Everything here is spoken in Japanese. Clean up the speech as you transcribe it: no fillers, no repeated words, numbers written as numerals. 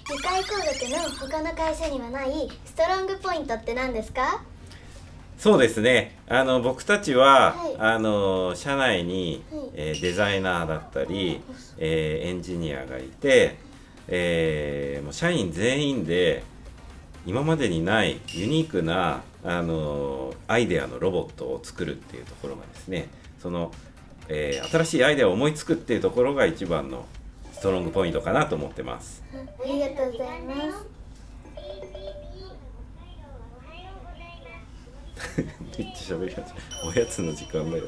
理解工学の他の会社にはないストロングポイントって何ですか？そうですね。僕たちは、はい、社内に、はい、デザイナーだったり、エンジニアがいて、もう社員全員で今までにないユニークな、アイデアのロボットを作るっていうところがですね、新しいアイデアを思いつくっていうところが一番のストロングポイントかなと思ってます。ありがとうございます。めっちゃ喋り始めおやつの時間だよ。